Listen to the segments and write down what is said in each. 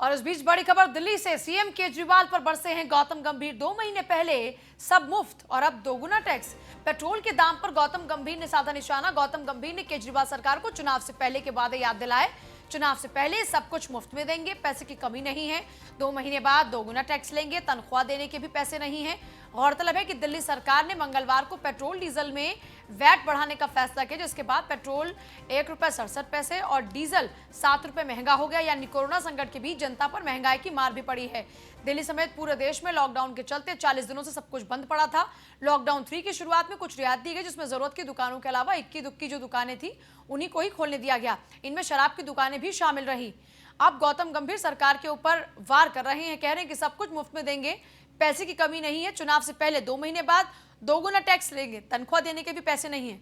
और इस बीच बड़ी खबर दिल्ली से, सीएम केजरीवाल पर बरसे हैं गौतम गंभीर। 2 महीने पहले सब मुफ्त और अब दोगुना टैक्स। पेट्रोल के दाम पर गौतम गंभीर ने साधा निशाना। गौतम गंभीर ने केजरीवाल सरकार को चुनाव से पहले के वादे याद दिलाए। चुनाव से पहले सब कुछ मुफ्त में देंगे, पैसे की कमी नहीं है। 2 महीने बाद दोगुना टैक्स लेंगे, तनख्वाह देने के भी पैसे नहीं है। गौरतलब है कि दिल्ली सरकार ने मंगलवार को पेट्रोल डीजल में वैट बढ़ाने का फैसला किया, जिसके बाद पेट्रोल ₹1.67 और डीजल ₹7 महंगा हो गया। यानी कोरोना संकट के बीच जनता पर महंगाई की मार भी पड़ी है। दिल्ली समेत पूरे देश में लॉकडाउन के चलते 40 दिनों से सब कुछ बंद पड़ा था। लॉकडाउन 3 की शुरुआत में कुछ रियायत दी गई, जिसमें जरूरत की दुकानों के अलावा इक्की दुक्की जो दुकानें थी उन्हीं को ही खोलने दिया गया। इनमें शराब की दुकानें भी शामिल रही। अब गौतम गंभीर सरकार के ऊपर वार कर रहे हैं, कह रहे हैं कि सब कुछ मुफ्त में देंगे, पैसे की कमी नहीं है। चुनाव से पहले 2 महीने बाद दोगुना टैक्स लेंगे, तनख्वाह देने के भी पैसे नहीं है।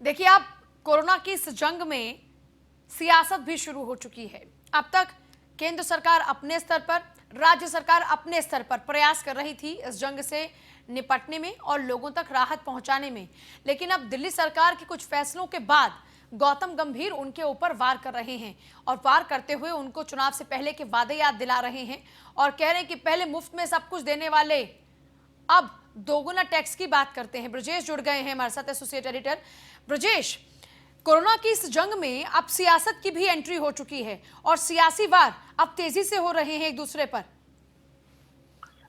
देखिए, अब कोरोना की इस जंग में सियासत भी शुरू हो चुकी है। अब तक केंद्र सरकार अपने स्तर पर, राज्य सरकार अपने स्तर पर प्रयास कर रही थी इस जंग से निपटने में और लोगों तक राहत पहुंचाने में, लेकिन अब दिल्ली सरकार के कुछ फैसलों के बाद गौतम गंभीर उनके ऊपर वार कर रहे हैं और वार करते हुए उनको चुनाव से पहले के वादे याद दिला रहे हैं और कह रहे हैं कि पहले मुफ्त में सब कुछ देने वाले अब दोगुना टैक्स की बात करते हैं। ब्रजेश जुड़ गए हैं हमारे साथ, एसोसिएट एडिटर। ब्रजेश, कोरोना की इस जंग में अब सियासत की भी एंट्री हो चुकी है और सियासी वार अब तेजी से हो रहे हैं एक दूसरे पर।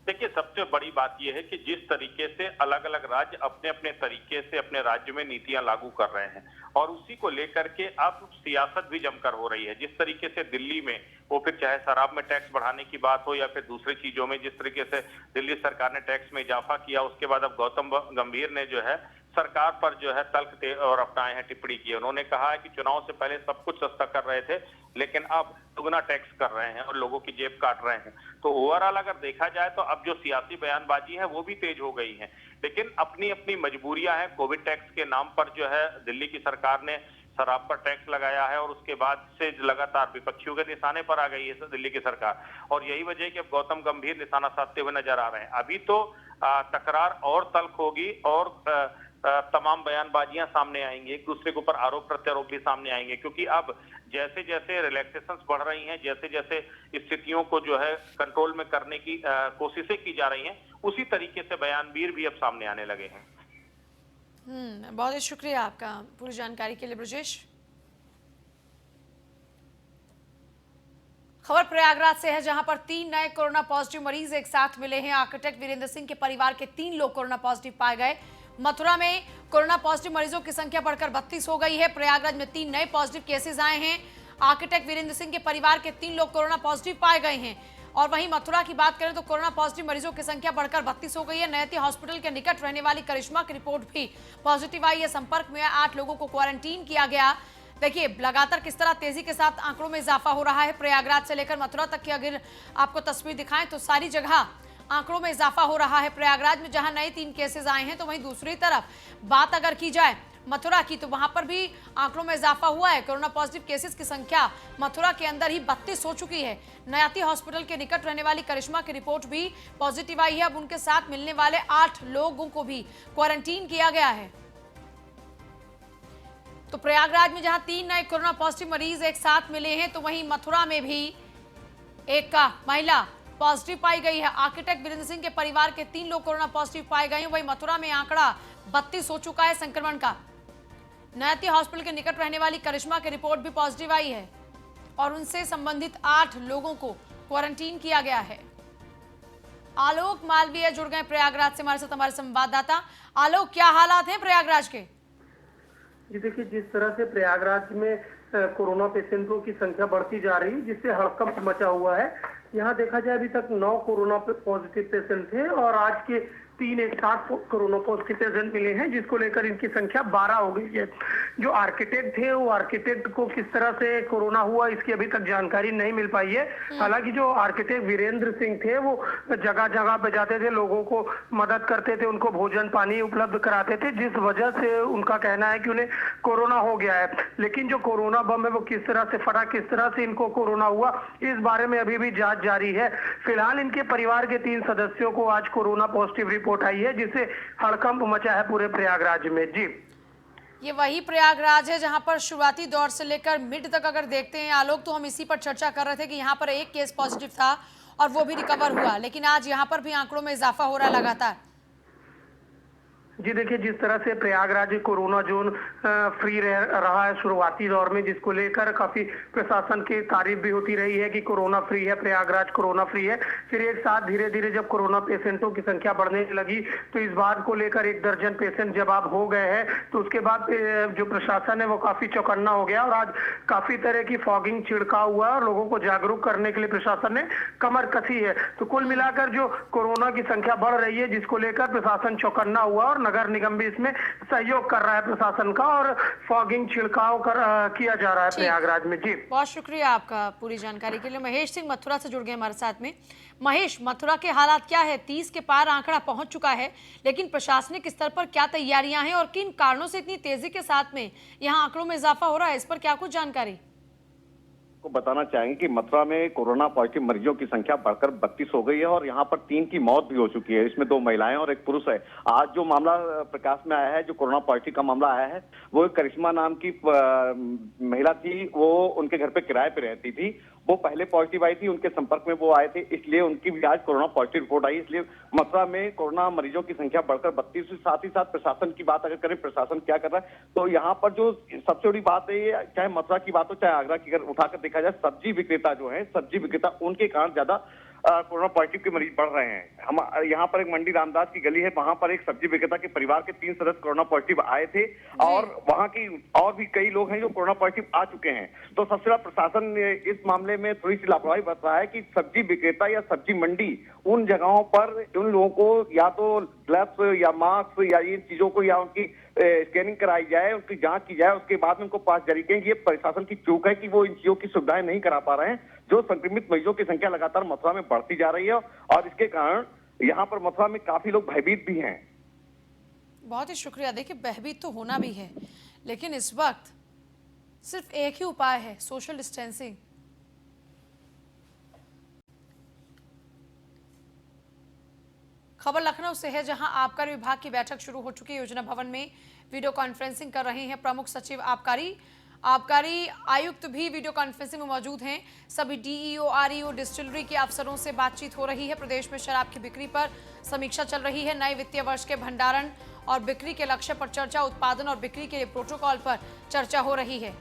देखिए, सबसे बड़ी बात यह है कि जिस तरीके से अलग अलग राज्य अपने अपने तरीके से अपने राज्य में नीतियां लागू कर रहे हैं और उसी को लेकर के अब सियासत भी जमकर हो रही है। जिस तरीके से दिल्ली में वो फिर चाहे शराब में टैक्स बढ़ाने की बात हो या फिर दूसरी चीजों में, जिस तरीके से दिल्ली सरकार ने टैक्स में इजाफा किया, उसके बाद अब गौतम गंभीर ने जो है सरकार पर जो है तल्ख और अपनाए हैं, टिप्पणी की। उन्होंने कहा है कि चुनाव से पहले सब कुछ सस्ता कर रहे थे, लेकिन अब दुगना टैक्स कर रहे हैं और लोगों की जेब काट रहे हैं। तो ओवरऑल अगर देखा जाए तो अब जो सियासी बयानबाजी है वो भी तेज हो गई है, लेकिन अपनी अपनी मजबूरियां हैं। कोविड टैक्स के नाम पर जो है दिल्ली की सरकार ने शराब पर टैक्स लगाया है और उसके बाद से लगातार विपक्षियों के निशाने पर आ गई है दिल्ली की सरकार, और यही वजह है कि अब गौतम गंभीर निशाना साधते हुए नजर आ रहे हैं। अभी तो तकरार और तल्ख होगी और तमाम बयानबाजियां सामने आएंगी, एक दूसरे के ऊपर आरोप प्रत्यारोप भी सामने आएंगे, क्योंकि अब जैसे जैसे रिलैक्सेशंस बढ़ रही हैं, जैसे जैसे स्थितियों को जो है कंट्रोल में करने की कोशिशें की जा रही हैं, उसी तरीके से बयानबाजी भी अब सामने आने लगे हैं। बहुत ही शुक्रिया आपका पूरी जानकारी के लिए ब्रजेश। खबर प्रयागराज से है, जहां पर 3 नए कोरोना पॉजिटिव मरीज एक साथ मिले हैं। आर्किटेक्ट वीरेंद्र सिंह के परिवार के 3 लोग कोरोना पॉजिटिव पाए गए। मथुरा में कोरोना पॉजिटिव मरीजों की संख्या बढ़कर 32 हो गई है। प्रयागराज में 3 नए पॉजिटिव केसेस आए हैं। आर्किटेक्ट वीरेंद्र सिंह के परिवार के 3 लोग कोरोना पॉजिटिव पाए गए हैं। और वहीं मथुरा की बात करें तो कोरोना पॉजिटिव मरीजों की संख्या बढ़कर 32 हो गई है। नयती हॉस्पिटल के निकट रहने वाली करिश्मा की रिपोर्ट भी पॉजिटिव आई है। संपर्क में 8 लोगों को क्वारंटीन किया गया। देखिए, लगातार किस तरह तेजी के साथ आंकड़ों में इजाफा हो रहा है। प्रयागराज से लेकर मथुरा तक की अगर आपको तस्वीर दिखाएं तो सारी जगह आंकड़ों में इजाफा हो रहा है। प्रयागराज में जहां नए 3 केसेस आए हैं, तो वहीं दूसरी तरफ बात अगर की जाए मथुरा की, तो वहां पर भी आंकड़ों में इजाफा हुआ है। कोरोना पॉजिटिव केसेस की संख्या मथुरा के अंदर ही 32 हो चुकी है। नयाती हॉस्पिटल के निकट रहने वाली करिश्मा की रिपोर्ट भी पॉजिटिव आई है। अब उनके साथ मिलने वाले 8 लोगों को भी क्वारंटीन किया गया है। तो प्रयागराज में जहां 3 नए कोरोना पॉजिटिव मरीज एक साथ मिले हैं, तो वहीं मथुरा में भी एक महिला पॉजिटिव पाई गई है। आर्किटेक्ट वीरेंद्र सिंह के परिवार के 3 लोग कोरोना पॉजिटिव पाए गए हैं। वहीं मथुरा में आंकड़ा 32 हो चुका है संक्रमण का। नयती हॉस्पिटल के निकट रहने वाली करिश्मा की रिपोर्ट भी पॉजिटिव आई है और उनसे संबंधित 8 लोगों को क्वारंटीन किया गया है। आलोक मालवीय जुड़ गए प्रयागराज से हमारे साथ, हमारे संवाददाता। आलोक, क्या हालात हैं प्रयागराज के? जी देखिए, जिस तरह से प्रयागराज में कोरोना पेशेंटों की संख्या बढ़ती जा रही है, जिससे हड़कंप मचा हुआ है। यहाँ देखा जाए अभी तक 9 कोरोना पॉजिटिव पेशेंट थे और आज के 3 एक साथ कोरोना पॉजिटिव पेशेंट मिले हैं, जिसको लेकर इनकी संख्या 12 हो गई है। जो आर्किटेक्ट थे, वो आर्किटेक्ट को किस तरह से कोरोना हुआ इसकी अभी तक जानकारी नहीं मिल पाई है। हालांकि जो आर्किटेक्ट वीरेंद्र सिंह थे, वो जगह जगह पे जाते थे, लोगों को मदद करते थे, उनको भोजन पानी उपलब्ध कराते थे, जिस वजह से उनका कहना है कि उन्हें कोरोना हो गया है। लेकिन जो कोरोना बम है वो किस तरह से फटा, किस तरह से इनको कोरोना हुआ, इस बारे में अभी भी जांच जारी है। फिलहाल इनके परिवार के 3 सदस्यों को आज कोरोना पॉजिटिव रिपोर्ट आई है, जिससे हड़कंप मचा है पूरे प्रयागराज में। जी ये वही प्रयागराज है जहां पर शुरुआती दौर से लेकर मिड तक अगर देखते हैं आलोक, तो हम इसी पर चर्चा कर रहे थे कि यहाँ पर एक केस पॉजिटिव था और वो भी रिकवर हुआ, लेकिन आज यहाँ पर भी आंकड़ों में इजाफा हो रहा है लगातार। जी देखिए, जिस तरह से प्रयागराज कोरोना जोन फ्री रहा है शुरुआती दौर में, जिसको लेकर काफी प्रशासन की तारीफ भी होती रही है कि कोरोना फ्री है प्रयागराज, कोरोना फ्री है। फिर एक साथ धीरे धीरे जब कोरोना पेशेंटों की संख्या बढ़ने लगी तो इस बात को लेकर 1 दर्जन पेशेंट जब आप हो गए हैं तो उसके बाद जो प्रशासन है वो काफी चौकन्ना हो गया और आज काफी तरह की फॉगिंग छिड़काव हुआ और लोगों को जागरूक करने के लिए प्रशासन ने कमर कसी है। तो कुल मिलाकर जो कोरोना की संख्या बढ़ रही है जिसको लेकर प्रशासन चौकन्ना हुआ और नगर निगम भी इसमें सहयोग कर रहा है प्रशासन का और फॉगिंग छिड़काव किया जा रहा है प्रयागराज में। जी बहुत शुक्रिया आपका पूरी जानकारी के लिए। महेश सिंह मथुरा से जुड़ गए हमारे साथ में। महेश, मथुरा के हालात क्या है? 30 के पार आंकड़ा पहुंच चुका है, लेकिन प्रशासनिक स्तर पर क्या तैयारियां हैं और किन कारणों से इतनी तेजी के साथ में यहां आंकड़ों में इजाफा हो रहा है, इस पर क्या कुछ जानकारी? को बताना चाहेंगे कि मथुरा में कोरोना पॉजिटिव मरीजों की संख्या बढ़कर 32 हो गई है और यहाँ पर 3 की मौत भी हो चुकी है। इसमें 2 महिलाएं और 1 पुरुष है। आज जो मामला प्रकाश में आया है, जो कोरोना पॉजिटिव का मामला आया है, वो एक करिश्मा नाम की महिला थी। वो उनके घर पे किराए पे रहती थी। वो पहले पॉजिटिव आई थी, उनके संपर्क में वो आए थे, इसलिए उनकी भी आज कोरोना पॉजिटिव रिपोर्ट आई। इसलिए मथुरा में कोरोना मरीजों की संख्या बढ़कर 32। साथ ही साथ प्रशासन की बात अगर करें, प्रशासन क्या कर रहा है, तो यहाँ पर जो सबसे बड़ी बात है, ये चाहे मथुरा की बात हो चाहे आगरा की, अगर उठाकर देखा जाए, सब्जी विक्रेता जो है, सब्जी विक्रेता, उनके कारण ज्यादा कोरोना पॉजिटिव के मरीज बढ़ रहे हैं। हम यहाँ पर एक मंडी रामदास की गली है, वहां पर एक सब्जी विक्रेता के परिवार के 3 सदस्य कोरोना पॉजिटिव आए थे और वहां की और भी कई लोग हैं जो कोरोना पॉजिटिव आ चुके हैं। तो सबसे बड़ा प्रशासन इस मामले में थोड़ी सी लापरवाही बरत रहा है कि सब्जी विक्रेता या सब्जी मंडी उन जगहों पर उन लोगों को या तो ग्लव्स या मास्क या इन चीजों को या उनकी स्कैनिंग कराई जाए, उनकी जांच की जाए, उसके बाद में उनको पास जारी करेंगे। ये प्रशासन की चूक है कि वो इन चीजों की सुविधाएं नहीं करा पा रहे हैं। जो संक्रमित मरीजों की संख्या लगातार मथुरा में बढ़ती जा रही है और इसके कारण यहाँ पर मथुरा में काफी लोग भयभीत भी हैं। बहुत ही शुक्रिया। देखिए, भयभीत तो होना भी है, लेकिन इस वक्त सिर्फ एक ही उपाय है, सोशल डिस्टेंसिंग। खबर लखनऊ से है, जहां आबकारी विभाग की बैठक शुरू हो चुकी है। योजना भवन में वीडियो कॉन्फ्रेंसिंग कर रहे हैं प्रमुख सचिव आबकारी आयुक्त भी वीडियो कॉन्फ्रेंसिंग में मौजूद हैं। सभी डीईओ, आरईओ, डिस्टिलरी के अफसरों से बातचीत हो रही है। प्रदेश में शराब की बिक्री पर समीक्षा चल रही है। नए वित्तीय वर्ष के भंडारण और बिक्री के लक्ष्य पर चर्चा, उत्पादन और बिक्री के लिए प्रोटोकॉल पर चर्चा हो रही है।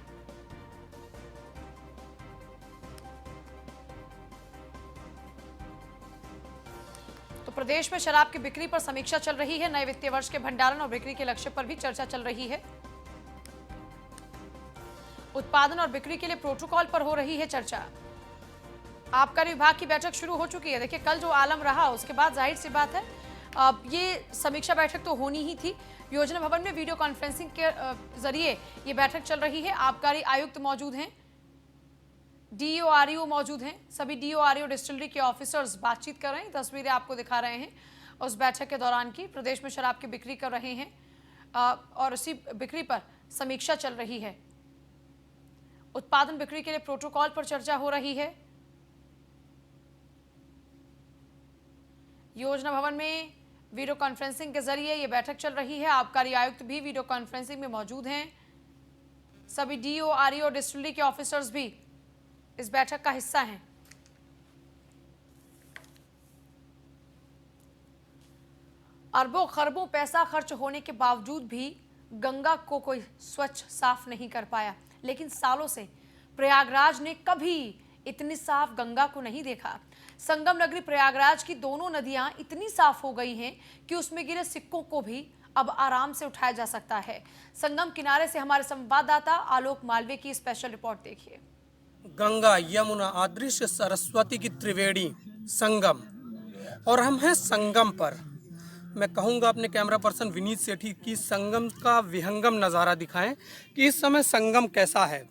तो प्रदेश में शराब की बिक्री पर समीक्षा चल रही है। नए वित्तीय वर्ष के भंडारण और बिक्री के लक्ष्य पर भी चर्चा चल रही है। उत्पादन और बिक्री के लिए प्रोटोकॉल पर हो रही है चर्चा। आबकारी विभाग की बैठक शुरू हो चुकी है। देखिए, कल जो आलम रहा उसके बाद जाहिर सी बात है ये समीक्षा बैठक तो होनी ही थी। योजना भवन में वीडियो कॉन्फ्रेंसिंग के जरिए ये बैठक चल रही है। आबकारी आयुक्त मौजूद हैं, डीईओ, आरईओ मौजूद हैं। सभी डीईओ, आरईओ, डिस्टिलरी के ऑफिसर्स बातचीत कर रहे हैं। तस्वीरें आपको दिखा रहे हैं उस बैठक के दौरान की। प्रदेश में शराब की बिक्री कर रहे हैं और उसी बिक्री पर समीक्षा चल रही है। उत्पादन बिक्री के लिए प्रोटोकॉल पर चर्चा हो रही है। योजना भवन में वीडियो कॉन्फ्रेंसिंग के जरिए यह बैठक चल रही है। आबकारी आयुक्त भी वीडियो कॉन्फ्रेंसिंग में मौजूद हैं। सभी डीओ, आरईओ, डिस्टिलरी के ऑफिसर्स भी इस बैठक का हिस्सा हैं। अरबों खरबों पैसा खर्च होने के बावजूद भी गंगा को कोई स्वच्छ साफ नहीं कर पाया। लेकिन सालों से प्रयागराज ने कभी इतनी साफ गंगा को नहीं देखा। संगम नगरी प्रयागराज की दोनों नदियां इतनी साफ हो गई हैं कि उसमें गिरे सिक्कों को भी अब आराम से उठाया जा सकता है। संगम किनारे से हमारे संवाददाता आलोक मालवीय की स्पेशल रिपोर्ट देखिए। गंगा, यमुना, अदृश्य सरस्वती की त्रिवेणी संगम, और हम हैं संगम पर। मैं कहूँगा अपने कैमरा पर्सन विनीत सेठी की संगम का विहंगम नज़ारा दिखाएं कि इस समय संगम कैसा है।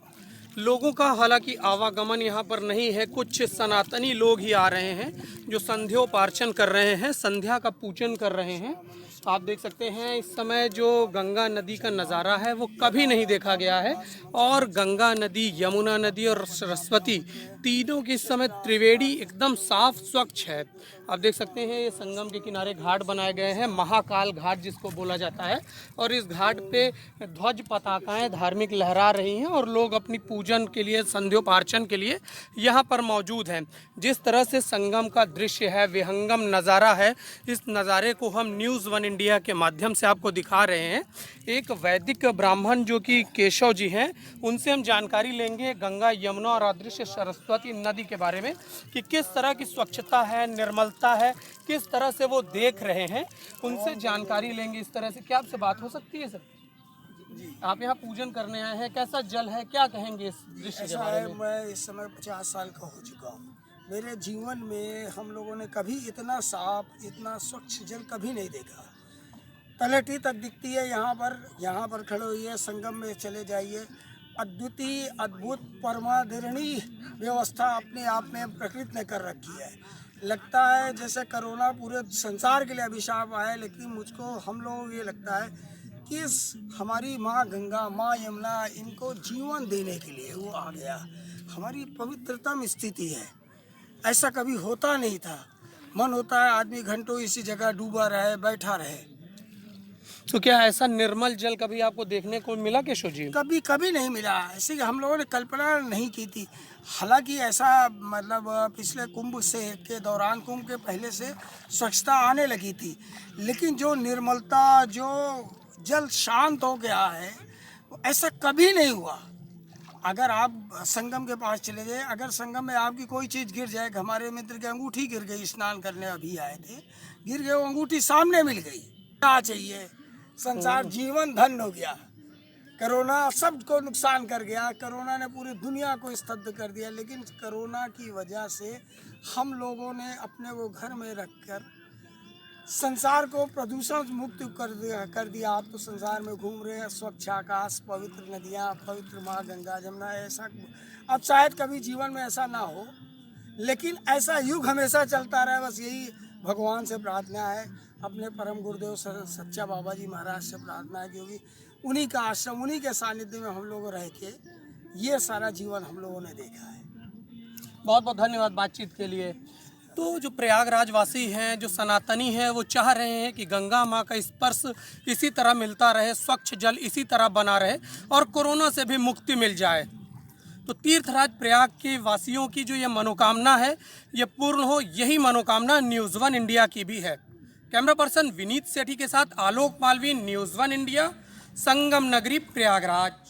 लोगों का हालांकि आवागमन यहाँ पर नहीं है। कुछ सनातनी लोग ही आ रहे हैं जो संध्योपार्चन कर रहे हैं, संध्या का पूजन कर रहे हैं। आप देख सकते हैं इस समय जो गंगा नदी का नज़ारा है वो कभी नहीं देखा गया है। और गंगा नदी, यमुना नदी और सरस्वती तीनों की इस समय त्रिवेणी एकदम साफ स्वच्छ है। आप देख सकते हैं ये संगम के किनारे घाट बनाए गए हैं, महाकाल घाट जिसको बोला जाता है। और इस घाट पे ध्वज पताकाएं धार्मिक लहरा रही हैं और लोग अपनी पूजन के लिए, संध्योपार्चन के लिए यहाँ पर मौजूद हैं। जिस तरह से संगम का दृश्य है, विहंगम नज़ारा है, इस नज़ारे को हम न्यूज़ वन इंडिया के माध्यम से आपको दिखा रहे हैं। एक वैदिक ब्राह्मण जो कि केशव जी हैं, उनसे हम जानकारी लेंगे गंगा, यमुना और अदृश्य सरस्वती नदी के बारे में कि किस तरह की स्वच्छता है, निर्मलता है, किस तरह से वो देख रहे हैं। उनसे जानकारी लेंगे इस तरह से। क्या आपसे बात हो सकती है सर? जी, आप यहाँ पूजन करने आए हैं, कैसा जल है, क्या कहेंगे इस दृश्य के बारे में? मैं इस समय 50 साल का हो चुका हूँ। मेरे जीवन में हम लोगों ने कभी इतना साफ, इतना स्वच्छ जल कभी नहीं देखा। तलहटी तक दिखती है यहाँ पर खड़े होइए, संगम में चले जाइए। अद्वितीय, अद्भुत, परमादरणीय व्यवस्था अपने आप में प्रकृति ने कर रखी है। लगता है जैसे कोरोना पूरे संसार के लिए अभिशाप आया, लेकिन मुझको, हम लोगों को ये लगता है कि हमारी माँ गंगा, माँ यमुना, इनको जीवन देने के लिए वो आ गया। हमारी पवित्रतम स्थिति है, ऐसा कभी होता नहीं था। मन होता है आदमी घंटों इसी जगह डूबा रहे, बैठा रहे। तो क्या ऐसा निर्मल जल कभी आपको देखने को मिला केशव जी? कभी नहीं मिला। ऐसे हम लोगों ने कल्पना नहीं की थी। हालांकि ऐसा मतलब पिछले कुंभ के दौरान, कुंभ के पहले से स्वच्छता आने लगी थी, लेकिन जो निर्मलता, जो जल शांत हो गया है, ऐसा कभी नहीं हुआ। अगर आप संगम के पास चले जाए, अगर संगम में आपकी कोई चीज़ गिर जाए, हमारे मित्र की अंगूठी गिर गई, स्नान करने अभी आए थे, गिर गए, वो अंगूठी सामने मिल गई। क्या चाहिए? संसार जीवन धन्य हो गया। कोरोना सबको नुकसान कर गया, कोरोना ने पूरी दुनिया को स्तब्ध कर दिया, लेकिन कोरोना की वजह से हम लोगों ने अपने वो घर में रखकर संसार को प्रदूषण मुक्त कर दिया। आप तो संसार में घूम रहे हैं, स्वच्छ आकाश, पवित्र नदियाँ, पवित्र माँ गंगा, जमुना। ऐसा अब शायद कभी जीवन में ऐसा ना हो, लेकिन ऐसा युग हमेशा चलता रहे, बस यही भगवान से प्रार्थना है। अपने परम गुरुदेव सच्चा बाबा जी महाराज से प्रार्थना है, क्योंकि उन्हीं का आश्रम, उन्हीं के सानिध्य में हम लोग रह के ये सारा जीवन हम लोगों ने देखा है। बहुत बहुत धन्यवाद बातचीत के लिए। तो जो प्रयागराज वासी हैं, जो सनातनी हैं, वो चाह रहे हैं कि गंगा माँ का स्पर्श इसी तरह मिलता रहे, स्वच्छ जल इसी तरह बना रहे और कोरोना से भी मुक्ति मिल जाए। तो तीर्थराज प्रयाग के वासियों की जो ये मनोकामना है, ये पूर्ण हो, यही मनोकामना न्यूज़ वन इंडिया की भी है। कैमरा पर्सन विनीत सेठी के साथ आलोक मालवीय, न्यूज़ वन इंडिया, संगम नगरी प्रयागराज।